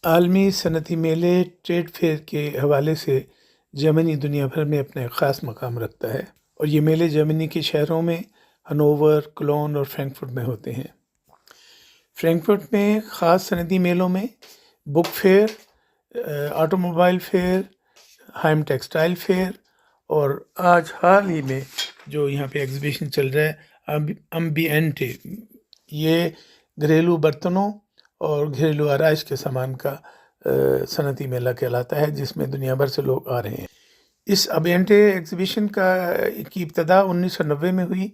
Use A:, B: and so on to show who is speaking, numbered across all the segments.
A: आलमी सनती मेले trade fair के हवाले से जर्मनी दुनिया भर में अपना एक ख़ास मकाम रखता है और ये मेले जर्मनी के शहरों में हनोवर, कोलोन और फ्रैंकफर्ट में होते हैं। फ्रैंकफर्ट में ख़ास सनती मेलों में book fair, automobile fair, hymn textile fair और आज हाल ही में जो यहाँ पे एग्जीबिशन चल रहा है अम्बिएंटे, ये घरेलू बर्तनों और घरेलू आराइश के सामान का सनती मेला कहलाता है, जिसमें दुनिया भर से लोग आ रहे हैं। इस अम्बिएंटे एग्जीबिशन की इब्तदा 1990 में हुई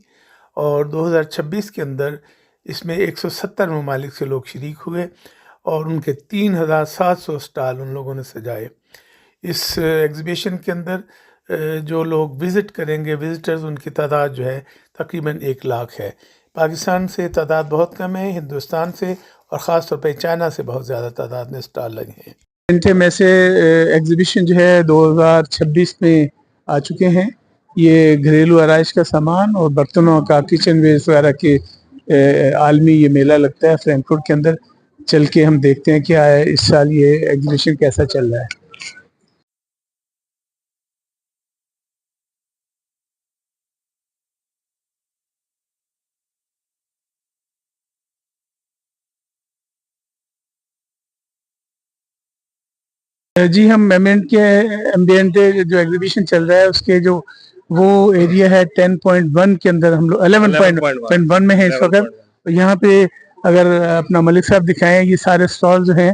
A: और 2026 के अंदर इसमें 170 ममालिक से लोग शरीक हुए और उनके 3700 स्टॉल उन लोगों ने सजाए। इस एग्ज़िबिशन के अंदर जो लोग विज़िट करेंगे, विज़िटर्स, उनकी तादाद जो है तकरीबन 1 लाख है। पाकिस्तान से तादाद बहुत कम है, हिंदुस्तान से और ख़ास तौर पे चाइना से बहुत ज़्यादा तादाद में स्टॉल लगे हैं।
B: घंटे में से एग्जीबिशन जो है 2026 में आ चुके हैं। ये घरेलू आराइश का सामान और बर्तनों का, किचन वेयर्स वगैरह के आलमी ये मेला लगता है फ्रैंकफर्ट के अंदर। चल के हम देखते हैं क्या है इस साल ये एग्जीबिशन कैसा चल रहा है। जी, हम एम्बिएंट जो एग्जीबिशन चल रहा है उसके जो वो एरिया है 10.1 के अंदर हम लोग 11.1 में है इस वक्त। यहाँ पे अगर अपना मलिक साहब दिखाएं, ये सारे स्टॉल जो हैं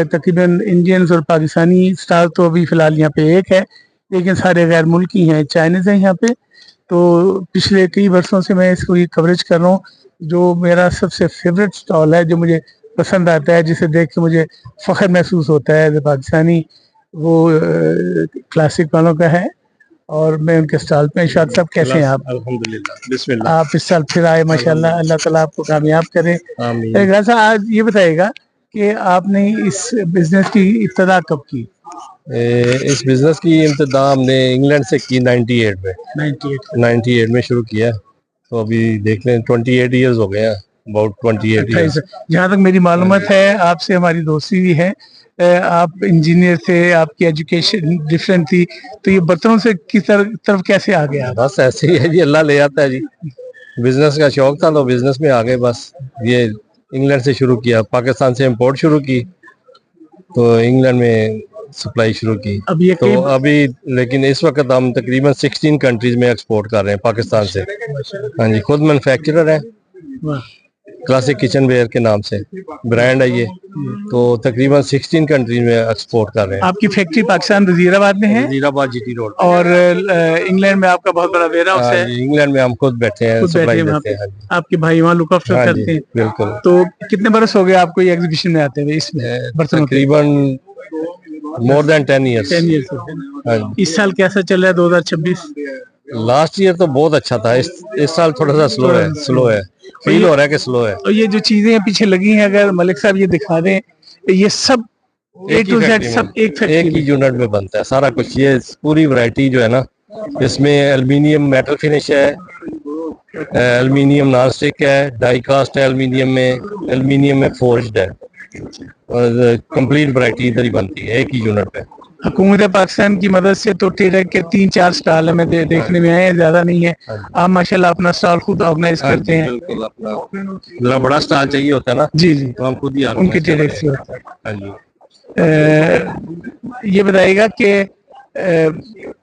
B: तकरीबन इंडियंस और पाकिस्तानी स्टॉल तो अभी फ़िलहाल यहाँ पे एक है, लेकिन सारे गैर मुल्की हैं, चाइनीज़ हैं यहाँ पे। तो पिछले कई वर्षों से मैं इसको ये कवरेज कर रहा हूँ। जो मेरा सबसे फेवरेट स्टॉल है, जो मुझे पसंद आता है, जिसे देख के मुझे फ़ख्र महसूस होता है एज पाकिस्तानी, वो क्लासिक वालों का है और मैं उनके स्टॉल पे। इरशाद साहब कैसे हैं आप?
C: अल्हम्दुलिल्लाह, बिस्मिल्लाह।
B: आप इस साल फिर आए, माशाल्लाह, अल्लाह ताला आपको कामयाब करे।
C: आमीन।
B: आज ये बताइएगा कि आपने इस बिजनेस की इब्तदा कब की?
C: इस बिजनेस की इब्तदा हमने इंग्लैंड से की 98 में शुरू किया। तो अभी देख लें 28 ईयर्स हो गए हैं, अबाउट 28 ईयर्स।
B: जहाँ तक मेरी मालूमात है, आपसे हमारी दोस्ती भी है। आप इंजीनियर थे, आपकी एजुकेशन डिफरेंट थी, तो ये बर्तनों से की तरफ कैसे आ गए आप?
C: बस ऐसे ही है जी, अल्लाह ले आता है जी। बिजनेस का शौक था तो बिजनेस में आ गए। बस ये इंग्लैंड से शुरू किया, पाकिस्तान से इंपोर्ट शुरू की, तो इंग्लैंड में सप्लाई शुरू की। तो अभी लेकिन इस वक्त हम तकरीबन 16 कंट्रीज में एक्सपोर्ट कर रहे हैं पाकिस्तान से। हाँ जी, खुद मैन्युफैक्चरर है, क्लासिक किचन वेयर के नाम से ब्रांड है ये। तो तकरीबन 16 कंट्रीज में एक्सपोर्ट कर रहे हैं।
B: आपकी फैक्ट्री पाकिस्तान वजीराबाद में है?
C: Wazirabad GT road.
B: और इंग्लैंड में आपका बहुत बड़ा वेयर हाउस है?
C: इंग्लैंड में हम खुद बैठे हैं, सप्लाई देते हैं।
B: आपके भाई वहाँ लुक आफ्टर करते हैं?
C: बिल्कुल।
B: तो कितने बरस हो गए आपको ये एग्जीबिशन में आते हुए? इसमें
C: तकरीबन मोर देन 10 ईयर्स।
B: इस साल कैसा चल रहा है 2026?
C: लास्ट ईयर तो बहुत अच्छा था, इस साल थोड़ा सा स्लो है। फील हो रहा है कि स्लो है।
B: और ये जो चीजें पीछे लगी हैं, अगर मलिक साहब ये दिखा दें, ये सब A to Z सब एक
C: ही यूनिट में बनता है सारा कुछ। ये पूरी वैरायटी जो है ना, इसमें एल्युमिनियम मेटल फिनिश है, एल्युमिनियम नॉन स्टिक है, डाई कास्ट है एल्युमिनियम में, एल्युमिनियम में फोर्ज्ड है, और कंप्लीट वैरायटी इधर ही बनती है एक ही यूनिट पे।
B: हुकूमत पाकिस्तान की मदद से तो ट्रेड के 3-4 स्टॉल हमें देखने में आए, ज्यादा नहीं है। आप माशाल्लाह अपना स्टॉल खुद ऑर्गेनाइज करते हैं।
C: बिल्कुल, अपना बड़ा स्टॉल चाहिए होता है ना
B: जी जी,
C: तो हम खुद ही
B: उनके ट्रेड से होता है।
C: हाँ जी।
B: ये बताइएगा कि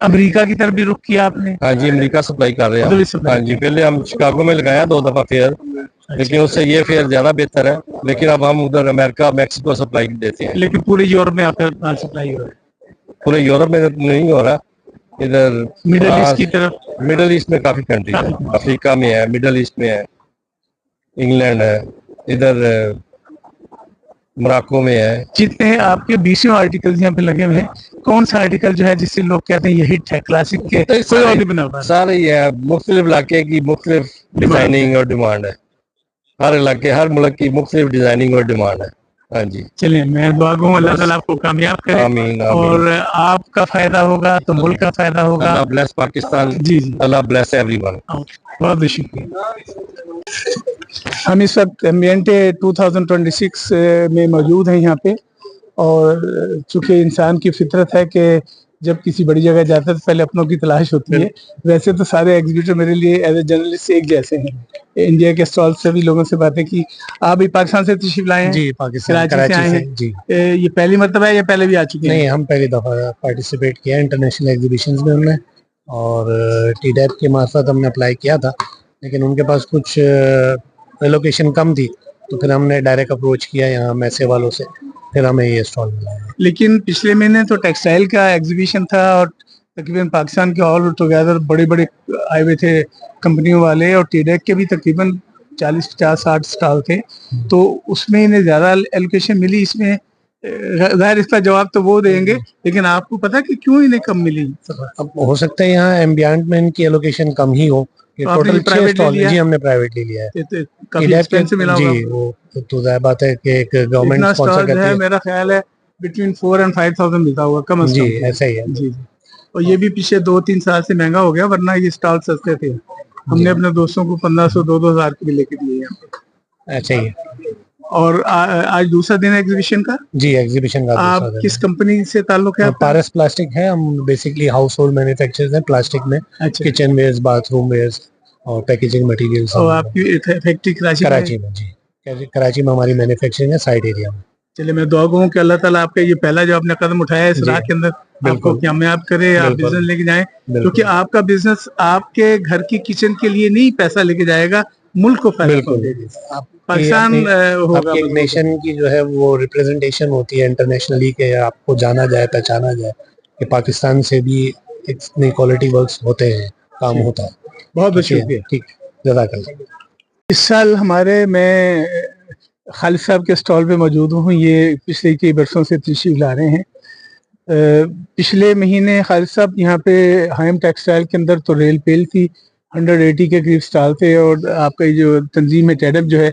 B: अमेरिका की तरफ भी रुख किया आपने?
C: हाँ जी, अमेरिका सप्लाई कर रहे हैं। हाँ जी, पहले हम शिकागो में लगाया 2 दफा फेयर, लेकिन उससे ये फेयर ज्यादा बेहतर है। लेकिन अब हम उधर अमेरिका, मैक्सिको सप्लाई देते हैं।
B: लेकिन पूरे यूरोप में आपका माल सप्लाई हो रहा है?
C: पूरे यूरोप में नहीं हो रहा, इधर
B: मिडिल ईस्ट की तरफ।
C: मिडिल ईस्ट में काफी कंट्री है, अफ्रीका में है, मिडिल ईस्ट में है, इंग्लैंड है, इधर मोरक्को में है।
B: जितने आपके 20 आर्टिकल यहाँ पे लगे हुए हैं, कौन सा आर्टिकल जो है जिससे लोग कहते हैं ये हिट है, क्लासिक के कोई और नहीं बना?
C: सारे ही है, मुख्तलिफ इलाके की मुख्तलिफ डिजाइनिंग और डिमांड है। हर इलाके, हर मुल्क की मुख्तलिफ डिजाइनिंग और डिमांड है। हाँ जी,
B: चलिए, मैं दुआ करूँ अल्लाह ताला आपको कामयाब करे।
C: आमीन, आमीन।
B: और आपका फायदा होगा तो मुल्क का फायदा होगा।
C: अल्लाह ब्लेस पाकिस्तान।
B: जी जी,
C: अल्लाह ब्लेस एवरीवन।
B: बहुत बहुत शुक्रिया। हम इस वक्त एम्बिएंटे 2026 में मौजूद हैं यहाँ पे, और चूंकि इंसान की फितरत है कि जब किसी बड़ी जगह जाता है तो पहले अपनों की तलाश होती है। वैसे तो सारे एग्जीबिटर मेरे लिए एज ए जर्नलिस्ट एक जैसे हैं। इंडिया के स्टॉल से भी लोगों से बातें की। आप भी पाकिस्तान से तशरीफ लाए हैं?
D: जी, पाकिस्तान
B: कराची से आए हैं
D: जी।
B: ये पहली मर्तबा है या पहले भी आ चुके हैं?
D: नहीं, हम पहली दफ़ा पार्टिसिपेट किया इंटरनेशनल एग्जीबिशंस में हमने, और टीडैप के मार्फत हमने अप्लाई किया था, लेकिन उनके पास कुछ एलोकेशन कम थी, तो फिर हमने डायरेक्ट अप्रोच किया यहाँ मैसे वालों से, फिर हमें ये स्टॉल मिला।
B: लेकिन पिछले महीने तो टेक्सटाइल का एग्जीबिशन था और तकरीबन पाकिस्तान के ऑल टुगेदर बड़े बड़े आए हुए थे कंपनियों वाले, और टीडेक के भी तकरीबन 40-50-60 स्टॉल थे, तो उसमें इन्हें ज़्यादा एलोकेशन मिली। इसमें जाहिर इसका जवाब तो वो देंगे, लेकिन आपको पता कि क्यों इन्हें कम मिली?
D: अब हो सकता है यहाँ एम्बियंट में इनकी एलोकेशन कम ही हो। ये टोटल 6 स्टॉल है जी, हमने प्राइवेटली लिया है।
B: काफी एक्सपेंसिव मिला होगा
D: जी, वो तो जाहिर बात है कि एक गवर्नमेंट स्पॉन्सर करती है।
B: मेरा ख्याल है बिटवीन 4 and 5,000 मिलता होगा कम
D: जी, ऐसा ही है
B: जी। और ये भी पिछले 2-3 साल से महंगा हो गया, वरना ये स्टॉल सस्ते थे। हमने अपने दोस्तों को 1500-2,000 के भी लेके दिए हैं।
D: ऐसा ही है।
B: और आज दूसरा दिन है एग्जीबिशन का?
D: जी, एग्जीबिशन का
B: आप किस कंपनी से ताल्लुक है?
D: पारस प्लास्टिक है। हम बेसिकली हाउस होल्ड मैन्युफैक्चरर्स हैं प्लास्टिक में।
B: अच्छा।
D: किचन वेयर्स, बाथरूम वेयर्स और पैकेजिंग मटेरियल्स।
B: और आपकी फैक्ट्री
D: कराची में जी, कराची में हमारी मैन्युफैक्चरिंग है, साइड एरिया में।
B: चलिए, मैं दुआ गो हूं कि अल्लाह ताला आपका ये पहला जो आपने कदम उठाया है इस राह के अंदर, आपको कामयाब करे, आप बिजनेस लेके जाएं, क्योंकि आपका बिजनेस आपके घर की किचन के लिए नहीं पैसा लेके जाएगा, मुल्क को फायदा पहुंचाएगा। पाकिस्तान होगा
D: एक नेशन की जो है वो रिप्रेजेंटेशन होती है इंटरनेशनली, के आपको जाना जाए, पहचाना जाए कि पाकिस्तान से भी इतनी क्वालिटी वर्क्स होते हैं, काम होता है।
B: बहुत बहुत शुक्रिया।
D: ठीक, जज़ाकल्लाह।
B: इस साल हमारे मैं खालिद साहब के स्टॉल पे मौजूद हूँ। ये पिछले कई बरसों से तशरीफ ला रहे हैं। पिछले महीने खालिद साहब यहाँ पे हाइम टेक्सटाइल के अंदर तो रेल पेल थी, 180 के करीब स्टॉल थे, और आपका ये जो तंजीम है टेडप जो है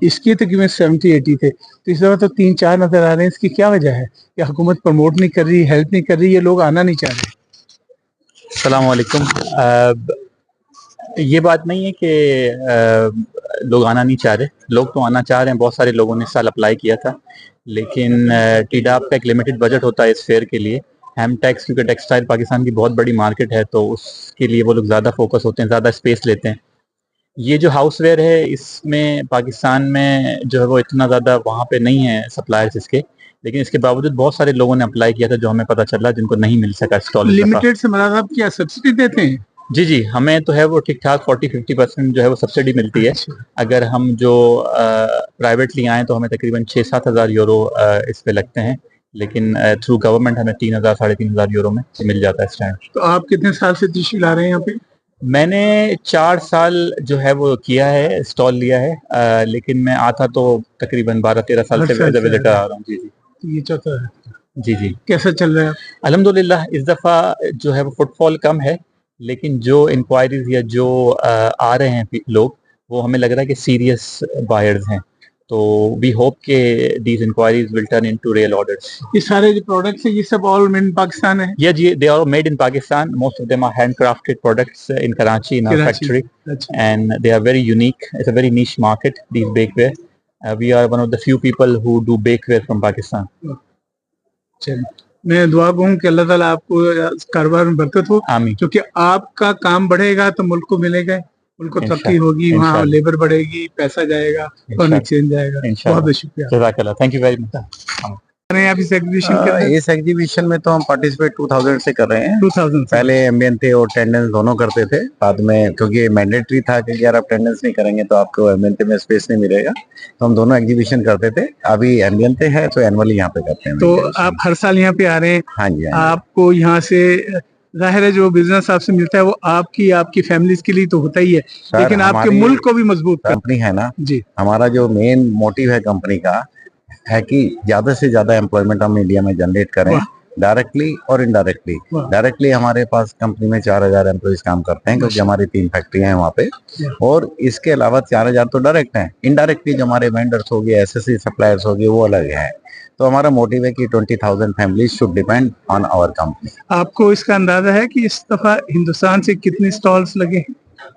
B: इसके तकरीबन 70-80 थे। तो इस दफा तो 3-4 नजर आ रहे हैं। इसकी क्या वजह है कि हुकूमत प्रमोट नहीं कर रही, हेल्प नहीं कर रही, ये लोग आना नहीं चाह रहे?
E: अस्सलाम वालेकुम। ये बात नहीं है कि लोग आना नहीं चाह रहे, लोग तो आना चाह रहे हैं। बहुत सारे लोगों ने इस साल अप्लाई किया था, लेकिन टीडाप का एक लिमिटेड बजट होता है इस फेयर के लिए। हैम टैक्स, क्योंकि टेक्सटाइल पाकिस्तान की बहुत बड़ी मार्केट है, तो उसके लिए वो लोग ज़्यादा फोकस होते हैं, ज़्यादा स्पेस लेते हैं। ये जो हाउस वेयर है, इसमें पाकिस्तान में जो है वो इतना ज़्यादा वहाँ पे नहीं है सप्लायर्स इसके, लेकिन इसके बावजूद बहुत सारे लोगों ने अप्लाई किया था, जो हमें पता चला, जिनको नहीं मिल सका स्टॉल।
B: लिमिटेड से मतलब आप क्या सब्सिडी देते हैं?
E: जी जी, हमें तो है वो ठीक ठाक 40-50% जो है वो सब्सिडी मिलती है। अगर हम जो प्राइवेटली आए तो हमें तकरीबन 6-7 हज़ार यूरो इस पे लगते हैं, लेकिन थ्रू गवर्नमेंट हमें 3,000-3,500 यूरो में मिल जाता है स्टैंड।
B: तो आप कितने साल से तशरीफ ला रहे हैं यहाँ पे?
E: मैंने 4 साल जो है वो किया है, स्टॉल लिया है, लेकिन मैं आता तो तकरीबन 12-13 साल से एज ए विजिटर आ रहा हूँ। जी जी,
B: ये चौथा है।
E: जी जी।
B: कैसा चल रहा है?
E: अल्हम्दुलिल्लाह, इस दफ़ा जो है वो फुटफॉल कम है, लेकिन जो इंक्वायरीज या जो आ रहे हैं लोग, वो हमें लग रहा है कि सीरियस बायर्स हैं। तो वी होप के these inquiries will turn into real orders.
B: ये सारे जो प्रोडक्ट्स हैं ये सब ऑल मेड इन पाकिस्तान है?
E: Yeah, they are made in Pakistan. Most of them are handcrafted products in Karachi in our factory, and they are very unique. It's a very niche market, these bakeware. We are one of the few people who do bakeware from Pakistan.
B: चलिए, मैं दुआ गो हूँ कि अल्लाह ताला आपको कारोबार में बरकत हो,
E: आमीन।
B: क्योंकि आपका काम बढ़ेगा तो मुल्क को मिलेगा, मुल्क को तरक्की होगी, वहाँ लेबर बढ़ेगी, पैसा जाएगा, फॉरेन एक्सचेंज जाएगा। बहुत बहुत शुक्रिया,
E: जज़ाकल्लाह, थैंक यू वेरी मच।
B: आप इस एग्जीबिशन के
F: इस एग्जीबिशन में तो हम पार्टिसिपेट 2000 से कर रहे हैं।
B: 2000
F: पहले एम्बियन थे और टेंडेंस दोनों करते थे, बाद में क्योंकि मैंडेटरी था कि अगर आप टेंडेंस नहीं करेंगे तो आपको एम्बियन में स्पेस नहीं मिलेगा, तो हम दोनों एग्जीबिशन करते थे। अभी एम्बियन है तो एनुअली यहाँ पे करते हैं।
B: तो आप हर साल यहाँ पे आ रहे हैं?
F: हाँ जी,
B: आपको यहाँ से जाहिर है जो बिजनेस आपसे मिलता है वो आपकी फैमिलीज के लिए तो होता ही है, लेकिन आपके मुल्क को भी मजबूत
F: कंपनी है ना
B: जी।
F: हमारा जो मेन मोटिव है कंपनी का है कि ज्यादा से ज्यादा एम्प्लॉयमेंट हम इंडिया में जनरेट करें, डायरेक्टली और इनडायरेक्टली। डायरेक्टली हमारे पास कंपनी में 4,000 एम्प्लॉइज काम करते हैं, क्योंकि हमारी 3 फैक्ट्रियां हैं वहाँ पे, और इसके अलावा 4,000 तो डायरेक्ट हैं। इनडायरेक्टली जो हमारे वेंडर्स हो गए, एसएससी सप्लायर्स हो गए, वो अलग है। तो हमारा मोटिव है कि 20,000 families should depend on our company.
B: आपको इसका अंदाजा है कि इस दफा हिंदुस्तान से कितने स्टॉल्स लगे?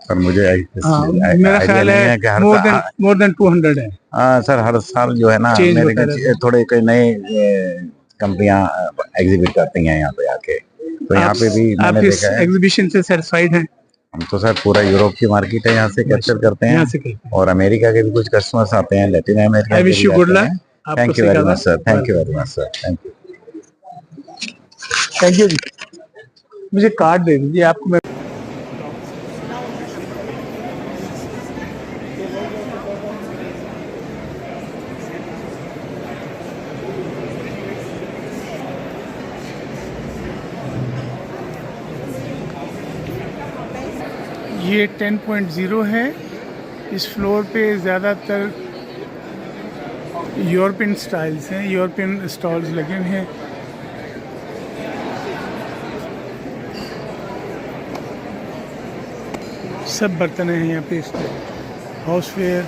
F: पर मुझे
B: मेरा
F: idea
B: ख्याल
F: नहीं
B: है
F: कि हर
B: मोर देन 200 है।
F: हाँ सर, हर साल जो है ना
B: Change
F: मेरे
B: होता रहता है।
F: थोड़े कोई नए कंपनियां एग्जिबिट करती हैं यहाँ पे आके, तो यहाँ पे भी
B: आप
F: मैंने
B: इस
F: देखा है।
B: एग्जीबिशन से सेटिस्फाइड हैं?
F: हम तो सर पूरा यूरोप की मार्केट है यहाँ से कैप्चर करते हैं,
B: यहाँ से करते हैं।
F: और अमेरिका के भी कुछ कस्टमर्स आते हैं, लैटिन अमेरिका
B: आई
F: के
B: विश
F: भी
B: यू गुड
F: आते
B: लक।
F: हैं।
B: आपको
F: थैंक यू वेरी
B: सिखाना।
F: Much sir, thank you very much sir, thank you.
B: Thank you जी। मुझे कार्ड दे दीजिए, आपको मैं ये 10.0 है। इस फ्लोर पे ज़्यादातर यूरोपियन स्टाइल्स हैं, यूरोपियन स्टॉल्स लगे हुए हैं। सब बर्तन हैं यहाँ पे, हाउसवेयर,